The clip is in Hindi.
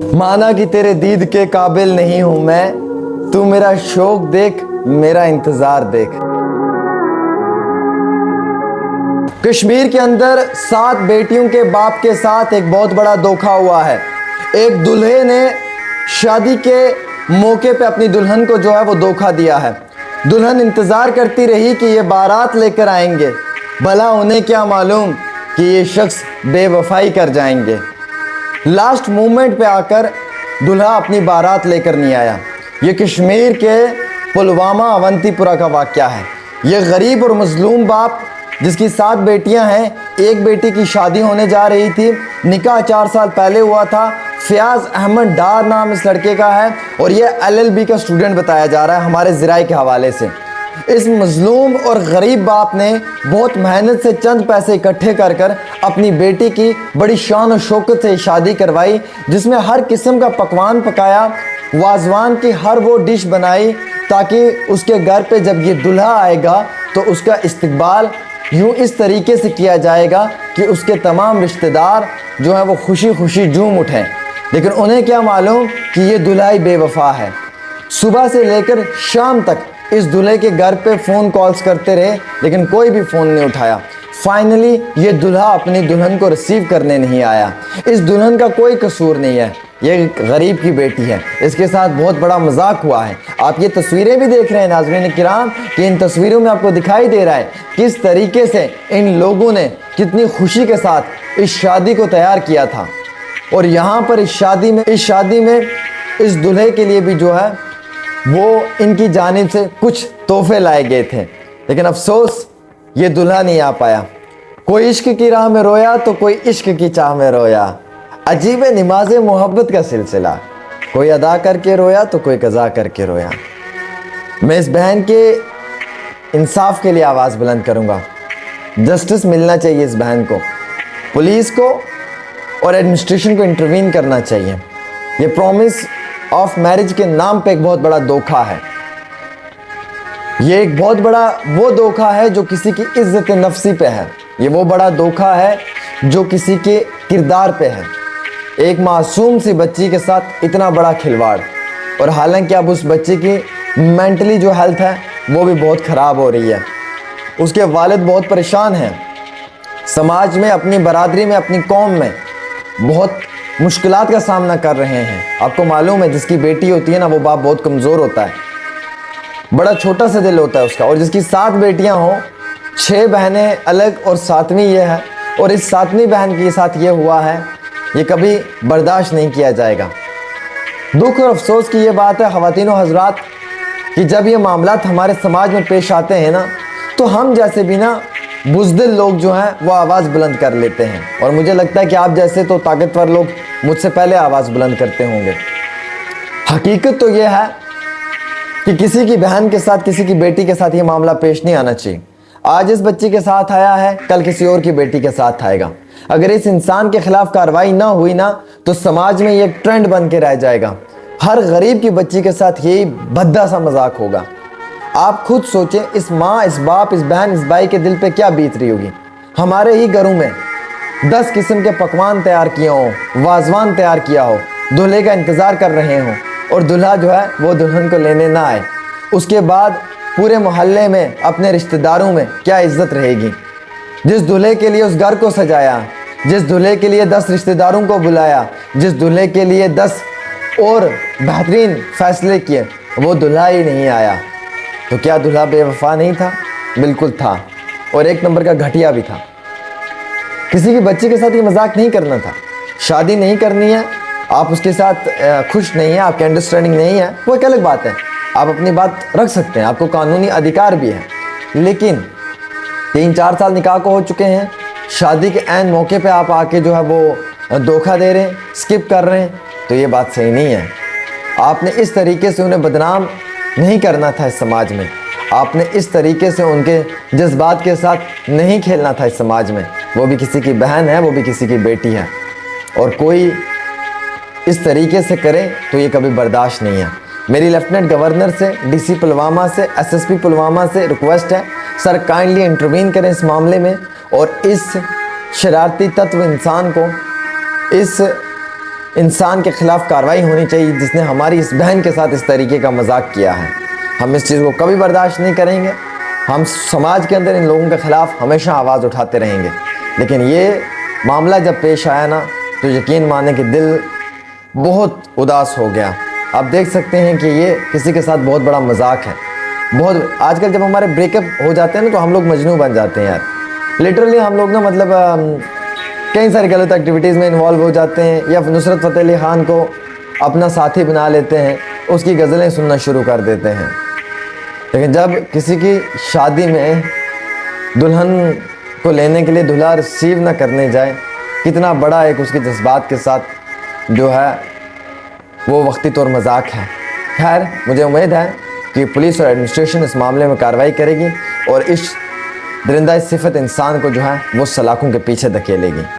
माना कि तेरे दीद के काबिल नहीं हूं मैं, तू मेरा शौक देख, मेरा इंतजार देख। कश्मीर के अंदर 7 बेटियों के बाप के साथ एक बहुत बड़ा धोखा हुआ है। एक दूल्हे ने शादी के मौके पे अपनी दुल्हन को जो है वो धोखा दिया है। दुल्हन इंतज़ार करती रही कि ये बारात लेकर आएंगे, भला उन्हें क्या मालूम कि ये शख्स बेवफाई कर जाएंगे। लास्ट मोमेंट पे आकर दूल्हा अपनी बारात लेकर नहीं आया। ये कश्मीर के पुलवामा अवंतीपुरा का वाक़या है। ये गरीब और मजलूम बाप जिसकी 7 बेटियां हैं, एक बेटी की शादी होने जा रही थी, निकाह 4 साल पहले हुआ था। फयाज अहमद डार नाम इस लड़के का है और ये LLB का स्टूडेंट बताया जा रहा है हमारे ज़राए के हवाले से। इस मजलूम और गरीब बाप ने बहुत मेहनत से चंद पैसे इकट्ठे कर कर अपनी बेटी की बड़ी शान और शौकत से शादी करवाई, जिसमें हर किस्म का पकवान पकाया, वाजवान की हर वो डिश बनाई ताकि उसके घर पे जब ये दूल्हा आएगा तो उसका इस्तकबाल यूँ इस तरीके से किया जाएगा कि उसके तमाम रिश्तेदार जो हैं वो खुशी खुशी झूम उठें। लेकिन उन्हें क्या मालूम कि ये दूल्हा ही बेवफा है। सुबह से लेकर शाम तक इस दूल्हे के घर पे फ़ोन कॉल्स करते रहे लेकिन कोई भी फ़ोन नहीं उठाया। फाइनली ये दूल्हा अपनी दुल्हन को रिसीव करने नहीं आया। इस दुल्हन का कोई कसूर नहीं है, ये गरीब की बेटी है। इसके साथ बहुत बड़ा मजाक हुआ है। आप ये तस्वीरें भी देख रहे हैं नाज़रीन किराम कि इन तस्वीरों में आपको दिखाई दे रहा है किस तरीके से इन लोगों ने कितनी खुशी के साथ इस शादी को तैयार किया था। और यहाँ पर इस शादी में इस दूल्हे के लिए भी जो है वो इनकी जानिब से कुछ तोहफे लाए गए थे, लेकिन अफसोस ये दूल्हा नहीं आ पाया। कोई इश्क की राह में रोया तो कोई इश्क की चाह में रोया, अजीब नमाज मोहब्बत का सिलसिला, कोई अदा करके रोया तो कोई कज़ा करके रोया। मैं इस बहन के इंसाफ के लिए आवाज़ बुलंद करूँगा। जस्टिस मिलना चाहिए इस बहन को, पुलिस को और एडमिनिस्ट्रेशन को इंटरवीन करना चाहिए। ये प्रॉमिस ऑफ मैरिज के नाम पे एक बहुत बड़ा धोखा है। ये एक बहुत बड़ा वो धोखा है जो किसी की इज्जत नफ्सी पे है। ये वो बड़ा धोखा है जो किसी के किरदार पे है। एक मासूम सी बच्ची के साथ इतना बड़ा खिलवाड़, और हालांकि अब उस बच्चे की मेंटली जो हेल्थ है वो भी बहुत ख़राब हो रही है। उसके वालिद बहुत परेशान हैं। समाज में, अपनी बरादरी में, अपनी कौम में बहुत मुश्किलात का सामना कर रहे हैं। आपको मालूम है जिसकी बेटी होती है ना वो बाप बहुत कमज़ोर होता है, बड़ा छोटा सा दिल होता है उसका। और जिसकी 7 बेटियां हों, 6 बहनें अलग और 7वीं ये है, और इस 7वीं बहन के साथ ये हुआ है, ये कभी बर्दाश्त नहीं किया जाएगा। दुख और अफसोस की ये बात है ख़वातीन व हज़रात कि जब ये मामलात हमारे समाज में पेश आते हैं ना तो हम जैसे भी ना बुज़दिल लोग जो हैं वो आवाज़ बुलंद कर लेते हैं। और मुझे लगता है कि आप जैसे तो ताकतवर लोग मुझसे पहले आवाज़ बुलंद करते होंगे। हकीकत तो ये है कि किसी की बहन के साथ, किसी की बेटी के साथ ये मामला पेश नहीं आना चाहिए। आज इस बच्ची के साथ आया है, कल किसी और की बेटी के साथ आएगा। अगर इस इंसान के खिलाफ कार्रवाई ना हुई ना तो समाज में ये एक ट्रेंड बन के रह जाएगा। हर गरीब की बच्ची के साथ यही भद्दा सा मजाक होगा। आप खुद सोचें, इस माँ, इस बाप, इस बहन, इस भाई के दिल पे क्या बीत रही होगी। हमारे ही घरों में 10 किस्म के पकवान तैयार किए हों, वाजवान तैयार किया हो, दूल्हे का इंतज़ार कर रहे हों और दूल्हा जो है वो दुल्हन को लेने ना आए। उसके बाद पूरे मोहल्ले में, अपने रिश्तेदारों में क्या इज्जत रहेगी। जिस दूल्हे के लिए उस घर को सजाया, जिस दूल्हे के लिए 10 रिश्तेदारों को बुलाया, जिस दूल्हे के लिए 10 और बेहतरीन फैसले किए, वो दूल्हा ही नहीं आया, तो क्या दूल्हा बेवफा नहीं था? बिल्कुल था, और एक नंबर का घटिया भी था। किसी की बच्ची के साथ ये मजाक नहीं करना था। शादी नहीं करनी है, आप उसके साथ खुश नहीं है, आपकी अंडरस्टैंडिंग नहीं है, वो एक अलग बात है, आप अपनी बात रख सकते हैं, आपको कानूनी अधिकार भी है। लेकिन 3-4 साल निकाह को हो चुके हैं, शादी के ऐन मौके पे आप आके जो है वो धोखा दे रहे हैं, स्किप कर रहे हैं, तो ये बात सही नहीं है। आपने इस तरीके से उन्हें बदनाम नहीं करना था इस समाज में। आपने इस तरीके से उनके जज्बात के साथ नहीं खेलना था इस समाज में। वो भी किसी की बहन है, वो भी किसी की बेटी है, और कोई इस तरीके से करे तो ये कभी बर्दाश्त नहीं है। मेरी लेफ्टिनेंट गवर्नर से, DC पुलवामा से, SSP पुलवामा से रिक्वेस्ट है, सर काइंडली इंटरवीन करें इस मामले में और इस शरारती तत्व इंसान को, इस इंसान के खिलाफ कार्रवाई होनी चाहिए जिसने हमारी इस बहन के साथ इस तरीके का मजाक किया है। हम इस चीज़ को कभी बर्दाश्त नहीं करेंगे। हम समाज के अंदर इन लोगों के ख़िलाफ़ हमेशा आवाज़ उठाते रहेंगे। लेकिन ये मामला जब पेश आया ना, तो यकीन माने कि दिल बहुत उदास हो गया। आप देख सकते हैं कि ये किसी के साथ बहुत बड़ा मजाक है। बहुत आजकल जब हमारे ब्रेकअप हो जाते हैं ना, तो हम लोग मजनू बन जाते हैं यार। लिटरली हम लोग ना मतलब कई सारी गलत एक्टिविटीज़ में इन्वॉल्व हो जाते हैं, या नुसरत फ़तेह अली ख़ान को अपना साथी बना लेते हैं, उसकी गज़लें सुनना शुरू कर देते हैं। लेकिन जब किसी की शादी में दुल्हन को लेने के लिए दूल्हा रिसीव ना करने जाए, कितना बड़ा एक उसके जज्बात के साथ जो है वो वक्ती तौर मजाक है। खैर, मुझे उम्मीद है कि पुलिस और एडमिनिस्ट्रेशन इस मामले में कार्रवाई करेगी और इस दरिंदा सिफत इंसान को जो है वो सलाखों के पीछे धकेलेगी।